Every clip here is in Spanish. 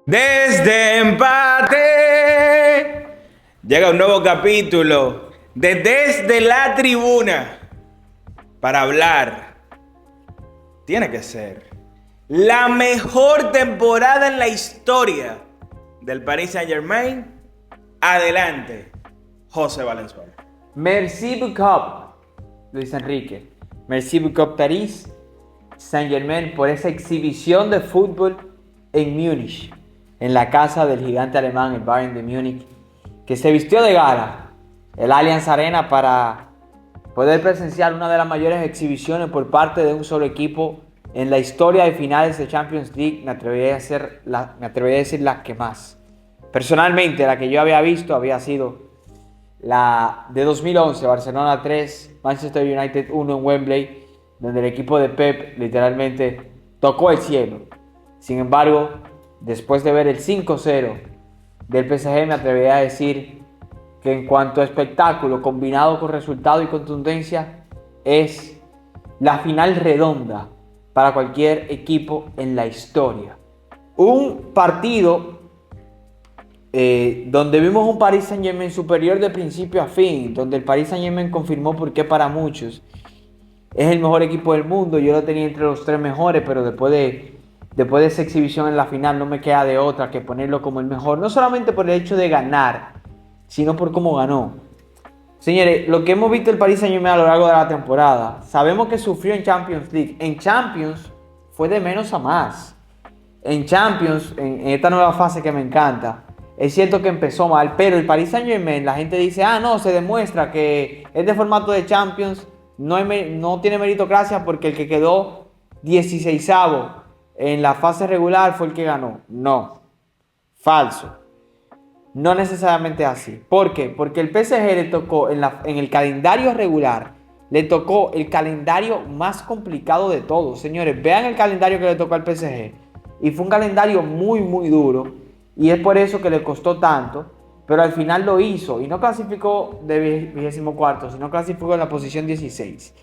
Desde empate llega un nuevo capítulo de Desde la Tribuna para hablar. Tiene que ser la mejor temporada en la historia del Paris Saint-Germain. Adelante, José Valenzuela. Merci beaucoup, Luis Enrique. Merci beaucoup, Paris Saint-Germain, por esa exhibición de fútbol en Múnich, en la casa del gigante alemán, el Bayern de Múnich, que se vistió de gala el Allianz Arena para poder presenciar una de las mayores exhibiciones por parte de un solo equipo en la historia de finales de Champions League. Me atrevería a decir la que más. Personalmente, la que yo había visto había sido la de 2011, Barcelona 3, Manchester United 1 en Wembley, donde el equipo de Pep literalmente tocó el cielo. Sin embargo, después de ver el 5-0 del PSG, me atrevería a decir que en cuanto a espectáculo combinado con resultado y contundencia, es la final redonda para cualquier equipo en la historia. Un partido donde vimos un Paris Saint-Germain superior de principio a fin, donde el Paris Saint-Germain confirmó por qué para muchos es el mejor equipo del mundo. Yo lo tenía entre los 3 mejores, pero después de esa exhibición en la final no me queda de otra que ponerlo como el mejor, no solamente por el hecho de ganar, sino por cómo ganó. Señores, lo que hemos visto el Paris Saint-Germain a lo largo de la temporada, sabemos que sufrió en Champions League. En Champions fue de menos a más. En Champions, en esta nueva fase que me encanta, es cierto que empezó mal, pero el Paris Saint-Germain, la gente dice, no, se demuestra que este formato de Champions no tiene meritocracia porque el que quedó 16avo en la fase regular fue el que ganó. No, falso. No necesariamente así. ¿Por qué? Porque el PSG le tocó en el calendario regular, le tocó el calendario más complicado de todos. Señores, vean el calendario que le tocó al PSG. Y fue un calendario muy, muy duro. Y es por eso que le costó tanto. Pero al final lo hizo. Y no clasificó de 24, sino clasificó en la posición 16.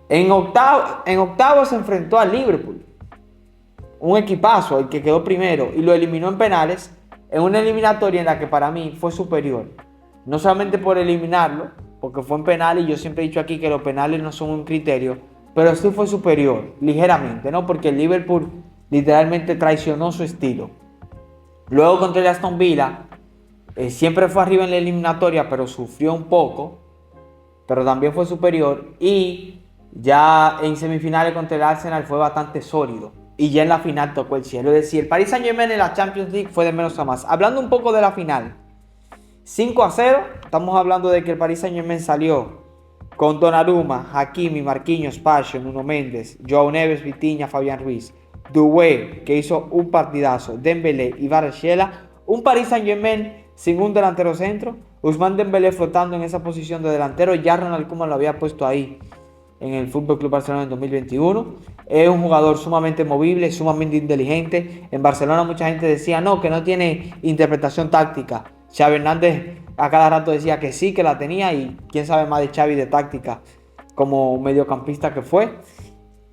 En octavo se enfrentó al Liverpool. Un equipazo, el que quedó primero. Y lo eliminó en penales. En una eliminatoria en la que para mí fue superior. No solamente por eliminarlo, porque fue en penales, y yo siempre he dicho aquí que los penales no son un criterio, pero sí fue superior, ligeramente, ¿no? Porque el Liverpool literalmente traicionó su estilo. Luego contra el Aston Villa, siempre fue arriba en la eliminatoria, pero sufrió un poco, pero también fue superior. Y ya en semifinales contra el Arsenal fue bastante sólido. Y ya en la final tocó el cielo. Es decir, el Paris Saint-Germain en la Champions League fue de menos a más. Hablando un poco de la final, 5-0. Estamos hablando de que el Paris Saint-Germain salió con Donnarumma, Hakimi, Marquinhos, Pacho, Nuno Méndez, Joao Neves, Vitinha, Fabián Ruiz, Doué, que hizo un partidazo, Dembélé y Kvaratskhelia. Un Paris Saint-Germain sin un delantero centro. Ousmane Dembélé flotando en esa posición de delantero. Ya Ronald Koeman lo había puesto ahí en el FC Barcelona en 2021. Es un jugador sumamente movible, sumamente inteligente. En Barcelona mucha gente decía que no tiene interpretación táctica. Xavi Hernández a cada rato decía que sí, que la tenía, y quién sabe más de Xavi de táctica como mediocampista que fue.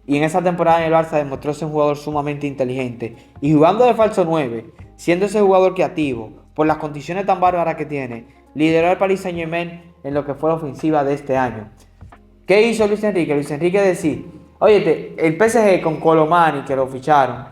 Y en esa temporada en el Barça demostró ser un jugador sumamente inteligente. Y jugando de falso 9, siendo ese jugador creativo, por las condiciones tan bárbaras que tiene, lideró al Paris Saint-Germain en lo que fue la ofensiva de este año. ¿Qué hizo Luis Enrique? Luis Enrique decía, oye, el PSG con Colomani, que lo ficharon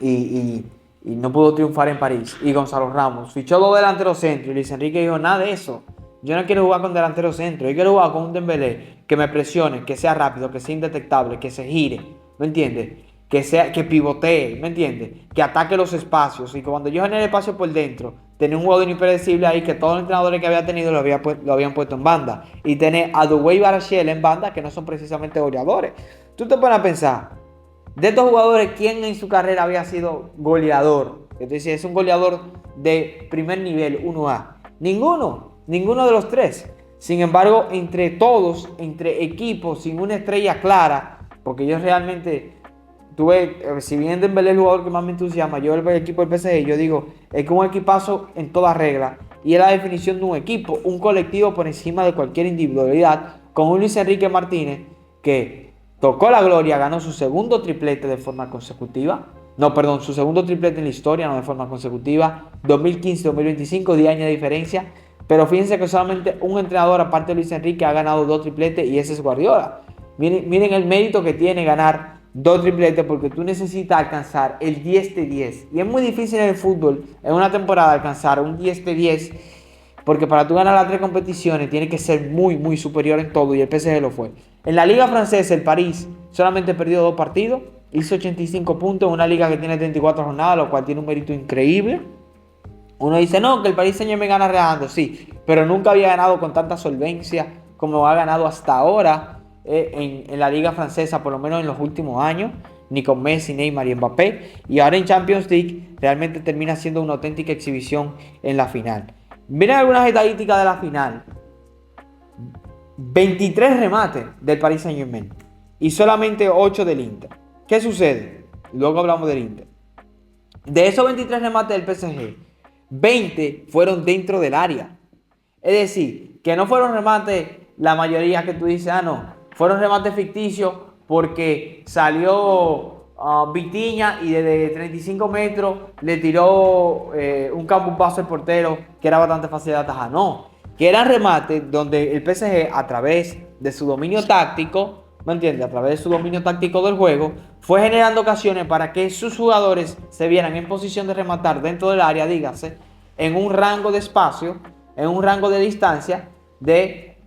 y no pudo triunfar en París, y Gonzalo Ramos, fichó 2 delanteros centros, y Luis Enrique dijo, nada de eso, yo no quiero jugar con delantero centro, yo quiero jugar con un Dembélé que me presione, que sea rápido, que sea indetectable, que se gire, ¿me entiendes? Que pivotee, ¿me entiendes? Que ataque los espacios, y que cuando yo genere espacio por dentro, tenía un jugador impredecible ahí que todos los entrenadores que había tenido lo habían puesto en banda. Y tener a Doué y Kvaratskhelia en banda, que no son precisamente goleadores. Tú te pones a pensar, de estos jugadores, ¿quién en su carrera había sido goleador? Entonces es un goleador de primer nivel, 1A. Ninguno de los 3. Sin embargo, entre todos, entre equipos, sin una estrella clara, porque yo realmente si bien Dembélé es el jugador que más me entusiasma, yo el equipo del PSG, yo digo, es que un equipazo en toda regla, y es la definición de un equipo, un colectivo por encima de cualquier individualidad, con un Luis Enrique Martínez que tocó la gloria, ganó su segundo triplete de forma consecutiva, No, perdón, su segundo triplete en la historia, no de forma consecutiva. 2015-2025, 10 años de diferencia. Pero fíjense que solamente un entrenador, aparte de Luis Enrique, ha ganado 2 tripletes y ese es Guardiola. Miren el mérito que tiene ganar 2 tripletes, porque tú necesitas alcanzar el 10 de 10. Y es muy difícil en el fútbol, en una temporada, alcanzar un 10 de 10. Porque para tú ganar las 3 competiciones tiene que ser muy, muy superior en todo. Y el PSG lo fue. En la liga francesa, el París solamente perdió 2 partidos. Hizo 85 puntos en una liga que tiene 34 jornadas, lo cual tiene un mérito increíble. Uno dice, no, que el Paris Saint-Germain gana regando, sí, pero nunca había ganado con tanta solvencia como ha ganado hasta ahora en la liga francesa, por lo menos en los últimos años, ni con Messi, Neymar y Mbappé. Y ahora en Champions League realmente termina siendo una auténtica exhibición en la final. Miren algunas estadísticas de la final. 23 remates del Paris Saint-Germain y solamente 8 del Inter. ¿Qué sucede? Luego hablamos del Inter. De esos 23 remates del PSG, 20 fueron dentro del área. Es decir, que no fueron remates, la mayoría que tú dices, no, fueron remates ficticios porque salió Vitinha y desde 35 metros le tiró un campo al portero que era bastante fácil de atajar. No, que eran remates donde el PSG, a través de su dominio táctico, ¿me entiendes? A través de su dominio táctico del juego, fue generando ocasiones para que sus jugadores se vieran en posición de rematar dentro del área, dígase, en un rango de espacio, en un rango de distancia de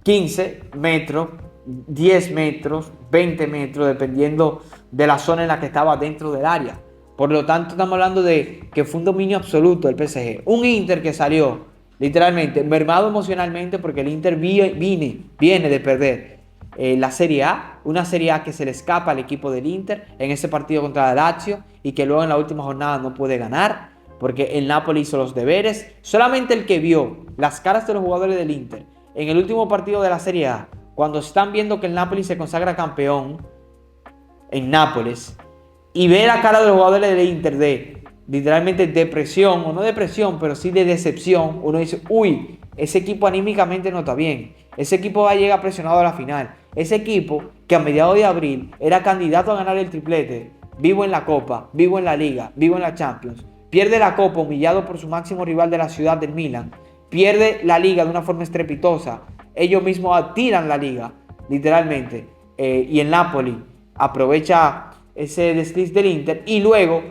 15 metros, 10 metros, 20 metros, dependiendo de la zona en la que estaba dentro del área. Por lo tanto, estamos hablando de que fue un dominio absoluto del PSG. Un Inter que salió literalmente mermado emocionalmente porque el Inter viene de perder la Serie A, una Serie A que se le escapa al equipo del Inter en ese partido contra el Lazio y que luego en la última jornada no puede ganar porque el Napoli hizo los deberes. Solamente el que vio las caras de los jugadores del Inter en el último partido de la Serie A, cuando están viendo que el Napoli se consagra campeón en Nápoles, y ve la cara de los jugadores del Inter de literalmente depresión, o no depresión, pero sí de decepción, uno dice, uy, ese equipo anímicamente no está bien, ese equipo va a llegar presionado a la final, ese equipo que a mediados de abril era candidato a ganar el triplete, vivo en la Copa, vivo en la Liga, vivo en la Champions, pierde la Copa humillado por su máximo rival de la ciudad del Milan, pierde la Liga de una forma estrepitosa, ellos mismos tiran la Liga, literalmente, y el Napoli aprovecha ese desliz del Inter y luego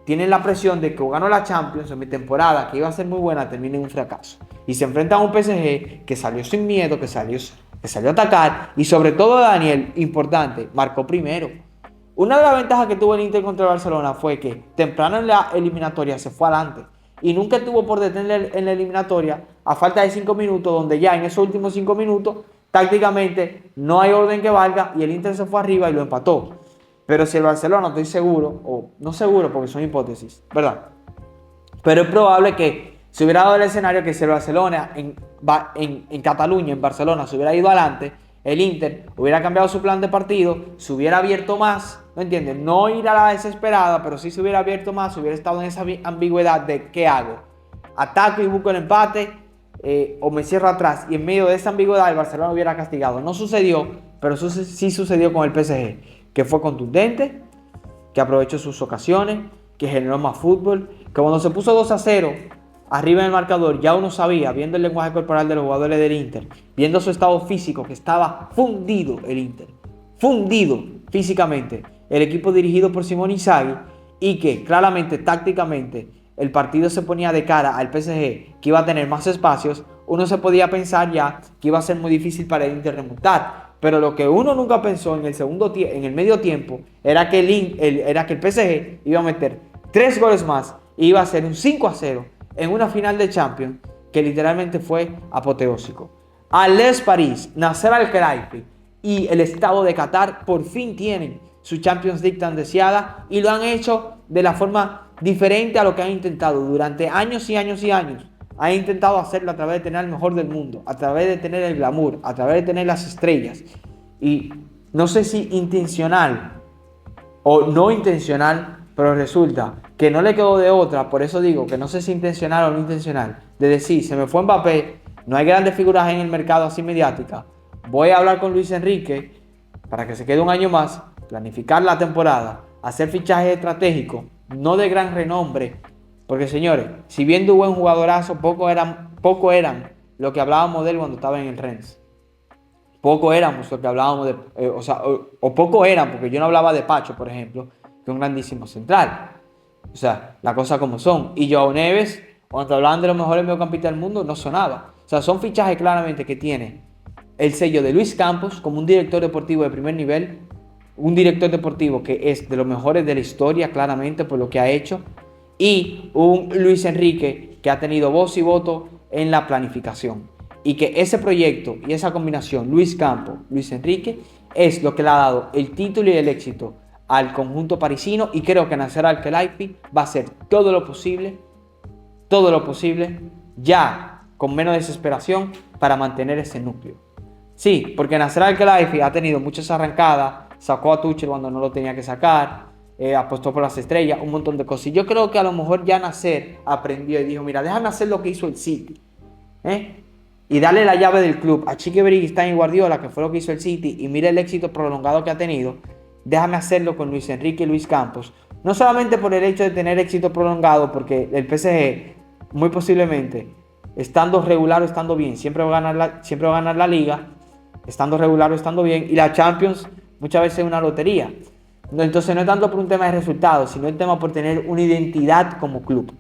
tienen la presión de que o ganó la Champions en mi temporada, que iba a ser muy buena, termine en un fracaso. Y se enfrentan a un PSG que salió sin miedo, que salió a atacar y sobre todo Daniel, importante, marcó primero. Una de las ventajas que tuvo el Inter contra el Barcelona fue que temprano en la eliminatoria se fue adelante y nunca estuvo por detener en la eliminatoria a falta de 5 minutos, donde ya en esos últimos 5 minutos tácticamente no hay orden que valga y el Inter se fue arriba y lo empató. Pero si el Barcelona, estoy seguro, o no seguro porque son hipótesis, ¿verdad? Pero es probable que se hubiera dado el escenario que si el Barcelona en Cataluña, en Barcelona, se hubiera ido adelante, el Inter hubiera cambiado su plan de partido, se hubiera abierto más, ¿me entiendes? No ir a la desesperada, pero sí se hubiera abierto más, se hubiera estado en esa ambigüedad de ¿qué hago? ¿Ataco y busco el empate? O me cierro atrás, y en medio de esa ambigüedad el Barcelona hubiera castigado. No sucedió, pero sí sucedió con el PSG, que fue contundente, que aprovechó sus ocasiones, que generó más fútbol, que cuando se puso 2-0 arriba en el marcador, ya uno sabía, viendo el lenguaje corporal de los jugadores del Inter, viendo su estado físico, que estaba fundido el Inter, fundido físicamente, el equipo dirigido por Simone Inzaghi, y que claramente, tácticamente, el partido se ponía de cara al PSG, que iba a tener más espacios, uno se podía pensar ya que iba a ser muy difícil para el Inter remontar. Pero lo que uno nunca pensó en el medio tiempo era que el PSG iba a meter 3 goles más y iba a ser un 5-0 en una final de Champions que literalmente fue apoteósico. Al-Les París, Nasser Al-Khelaifi y el Estado de Qatar por fin tienen su Champions League tan deseada y lo han hecho de la forma diferente a lo que han intentado durante años y años y años. Han intentado hacerlo a través de tener el mejor del mundo, a través de tener el glamour, a través de tener las estrellas. Y no sé si intencional o no intencional, pero resulta que no le quedó de otra, por eso digo que no sé si intencional o no intencional, de decir, se me fue Mbappé, no hay grandes figuras en el mercado así mediática, voy a hablar con Luis Enrique para que se quede un año más, planificar la temporada, hacer fichajes estratégicos, no de gran renombre, porque señores, si bien tuvo un jugadorazo, poco eran lo que hablábamos de él cuando estaba en el Rennes. Poco éramos lo que hablábamos de, o poco eran, porque yo no hablaba de Pacho, por ejemplo, que es un grandísimo central. O sea, las cosas como son. Y Joao Neves, cuando hablaban de los mejores mediocampistas del mundo, no sonaba. O sea, son fichajes claramente que tiene el sello de Luis Campos como un director deportivo de primer nivel, un director deportivo que es de los mejores de la historia, claramente, por lo que ha hecho, y un Luis Enrique que ha tenido voz y voto en la planificación. Y que ese proyecto y esa combinación, Luis Campos, Luis Enrique, es lo que le ha dado el título y el éxito al conjunto parisino, y creo que Nasser Al-Khelaifi va a hacer todo lo posible, ya con menos desesperación, para mantener ese núcleo. Sí, porque Nasser Al-Khelaifi ha tenido muchas arrancadas, sacó a Tuchel cuando no lo tenía que sacar, apostó por las estrellas, un montón de cosas. Y yo creo que a lo mejor ya Nasser aprendió y dijo, mira, déjame hacer lo que hizo el City, y darle la llave del club a Chiqui Beriguistán y Guardiola, que fue lo que hizo el City, y mira el éxito prolongado que ha tenido. Déjame hacerlo con Luis Enrique y Luis Campos. No solamente por el hecho de tener éxito prolongado, porque el PSG, muy posiblemente, estando regular o estando bien, siempre va a ganar la Liga, estando regular o estando bien, y la Champions muchas veces es una lotería. Entonces no es tanto por un tema de resultados, sino el tema por tener una identidad como club,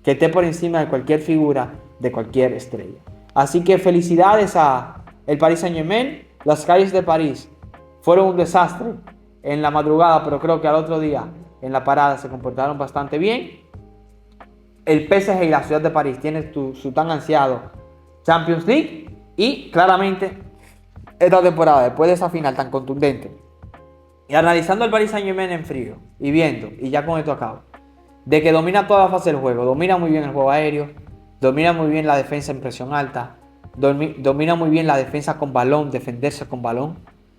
que esté por encima de cualquier figura, de cualquier estrella. Así que felicidades a el Paris Saint-Germain. Las calles de París fueron un desastre en la madrugada, pero creo que al otro día en la parada se comportaron bastante bien. El PSG y la ciudad de París tienen su tan ansiado Champions League, y claramente esta temporada, después de esa final tan contundente, y analizando el Paris Saint-Germain en frío y viendo, y ya con esto acabo, de que domina toda la fase del juego, domina muy bien el juego aéreo, domina muy bien la defensa en presión alta, domina muy bien la defensa con balón, defenderse con balón,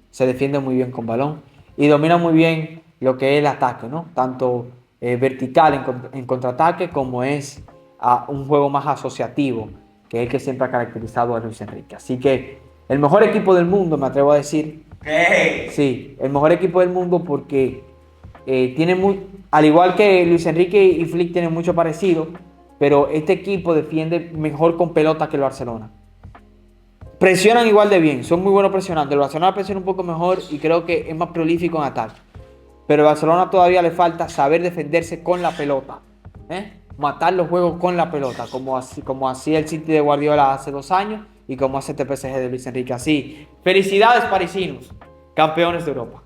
se defiende muy bien con balón, y domina muy bien lo que es el ataque, ¿no? Tanto vertical en contraataque, como es un juego más asociativo, que es el que siempre ha caracterizado a Luis Enrique. Así que el mejor equipo del mundo, me atrevo a decir. ¿Qué? Sí, el mejor equipo del mundo, porque al igual que Luis Enrique y Flick tienen mucho parecido, pero este equipo defiende mejor con pelota que el Barcelona. Presionan igual de bien, son muy buenos presionando. El Barcelona presiona un poco mejor y creo que es más prolífico en ataque. Pero al Barcelona todavía le falta saber defenderse con la pelota, matar los juegos con la pelota, como hacía el City de Guardiola hace 2 años y como hace este PSG de Luis Enrique. Así, felicidades parisinos, campeones de Europa.